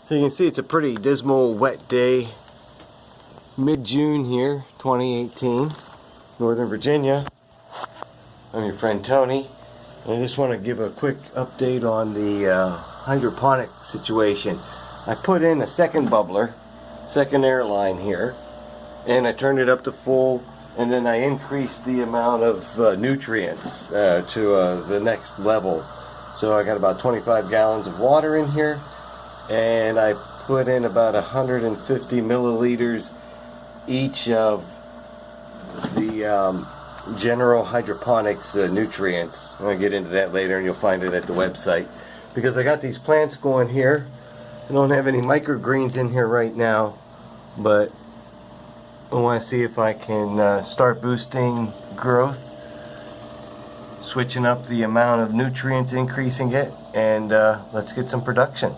So you can see it's a pretty dismal wet day, mid-June here, 2018, Northern Virginia. I'm your friend Tony, and I just want to give a quick update on the hydroponic situation. I put in a second bubbler, second air line here, and I turned it up to full, and then I increased the amount of nutrients to the next level. So I got about 25 gallons of water in here, and I put in about 150 milliliters each of the general hydroponics nutrients. I'm going to get into that later, and you'll find it at the website. Because I got these plants going here. I don't have any microgreens in here right now, but I want to see if I can start boosting growth, switching up the amount of nutrients, increasing it, and let's get some production.